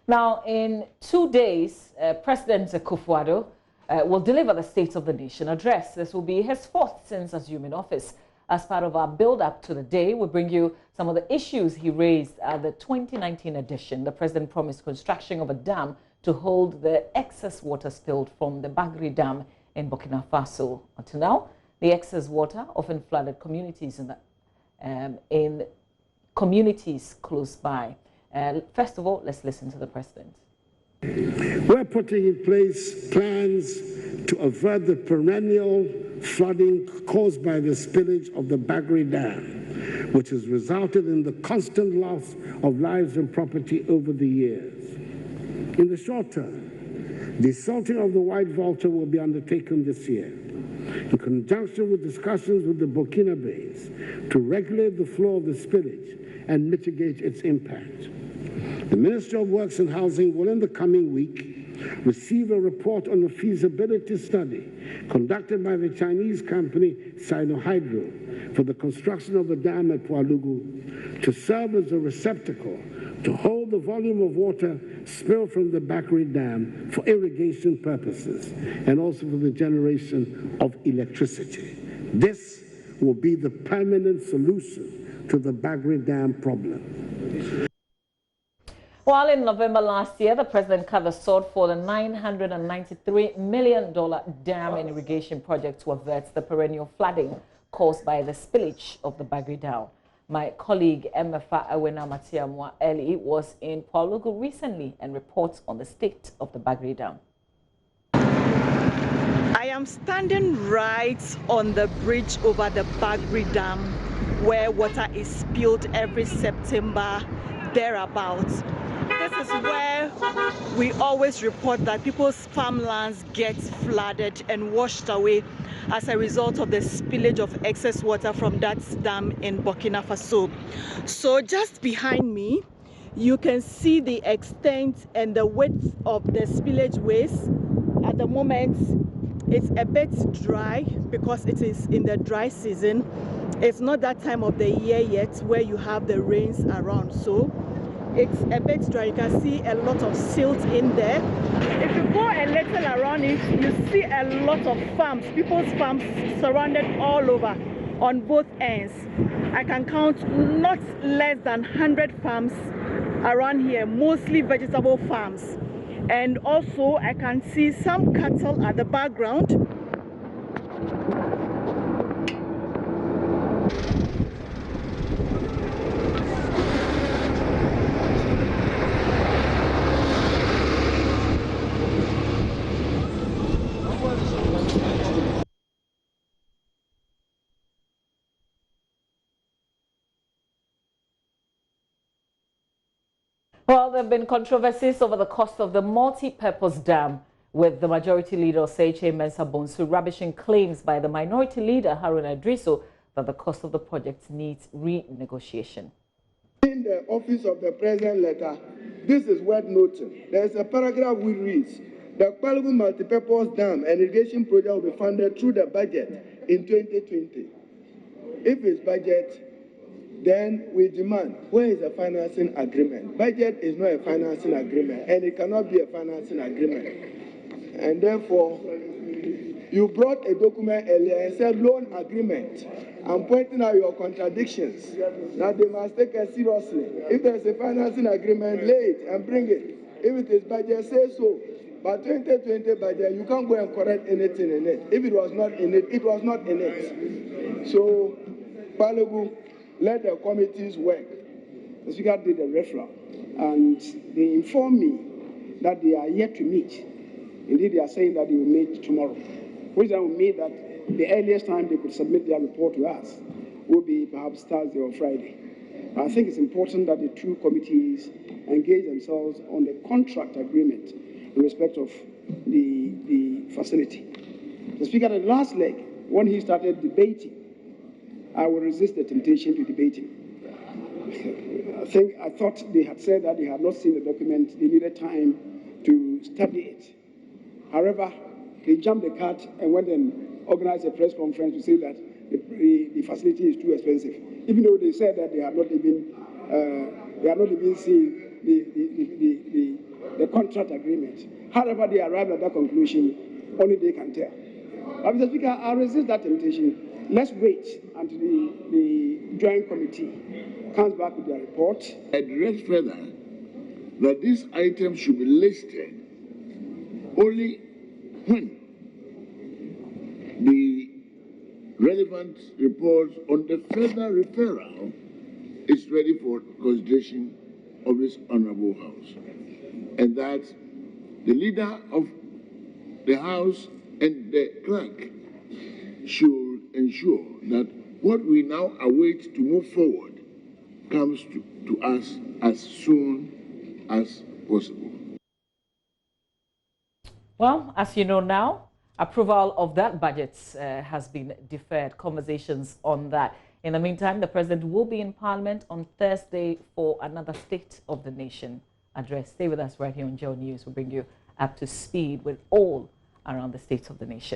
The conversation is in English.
Now, in 2 days, President Pwalugu will deliver the State of the Nation address. This will be his fourth since assuming office. As part of our build-up to the day, we bring you some of the issues he raised at the 2019 edition. The president promised construction of a dam to hold the excess water spilled from the Bagri Dam in Burkina Faso. Until now, the excess water often flooded communities in communities close by. First of all, let's listen to the president. We're putting in place plans to avert the perennial flooding caused by the spillage of the Bagri Dam, which has resulted in the constant loss of lives and property over the years. In the short term, the salting of the White Volta will be undertaken this year, in conjunction with discussions with the Burkinabés to regulate the flow of the spillage and mitigate its impact. The Ministry of Works and Housing will in the coming week receive a report on a feasibility study conducted by the Chinese company Sinohydro for the construction of a dam at Pwalugu to serve as a receptacle to hold the volume of water spilled from the Bagri Dam for irrigation purposes and also for the generation of electricity. This will be the permanent solution to the Bagri Dam problem. While in November last year, the president cut the sword for the $993 million dam and irrigation project to avert the perennial flooding caused by the spillage of the Bagri Dam. My colleague Emefa Awena Matiamwa Eli was in Pwalugu recently and reports on the state of the Bagri Dam. I am standing right on the bridge over the Bagri Dam where water is spilled every September, thereabouts. This is where we always report that people's farmlands get flooded and washed away as a result of the spillage of excess water from that dam in Burkina Faso. So just behind me, you can see the extent and the width of the spillage ways. At the moment, it's a bit dry because it is in the dry season. It's not that time of the year yet where you have the rains around, so it's a bit dry. You can see a lot of silt in there. If you go a little around it, you see a lot of farms, people's farms surrounded all over on both ends. I can count not less than 100 farms around here, mostly vegetable farms. And also I can see some cattle at the background. Well, there have been controversies over the cost of the multi-purpose dam, with the majority leader Oseiche Mensah Bonsu rubbishing claims by the minority leader Haruna Idriso that the cost of the project needs renegotiation. In the office of the president letter, this is worth noting. There is a paragraph we read: the Pwalugu multi-purpose dam and irrigation project will be funded through the budget in 2020. If it's budget, then we demand, where is the financing agreement? Budget is not a financing agreement, and it cannot be a financing agreement. And therefore, you brought a document earlier and said loan agreement. I'm pointing out your contradictions. Now they must take it seriously. If there's a financing agreement, lay it and bring it. If it is budget, say so. But 2020 budget, you can't go and correct anything in it. If it was not in it, it was not in it. So, Pwalugu, let the committees work. The Speaker did a referral, and they informed me that they are yet to meet. Indeed, they are saying that they will meet tomorrow, which then will mean that the earliest time they could submit their report to us will be perhaps Thursday or Friday. I think it's important that the two committees engage themselves on the contract agreement in respect of the facility. The Speaker, at the last leg, when he started debating, I will resist the temptation to debate him. I thought they had said that they had not seen the document, they needed time to study it. However, they jumped the cut and went and organized a press conference to say that the facility is too expensive, even though they said that they had not even seen the contract agreement. However they arrived at that conclusion, only they can tell. But Mr. Speaker, I'll resist that temptation. Let's wait until the Joint Committee comes back with their report. I direct further that these items should be listed only when the relevant report on the further referral is ready for consideration of this Honorable House. And that the leader of the House and the clerk should ensure that what we now await to move forward comes to us as soon as possible. Well, as you know now, approval of that budget has been deferred. Conversations on that. In the meantime, the president will be in Parliament on Thursday for another State of the Nation address. Stay with us right here on JoyNews. We'll bring you up to speed with all around the State of the Nation.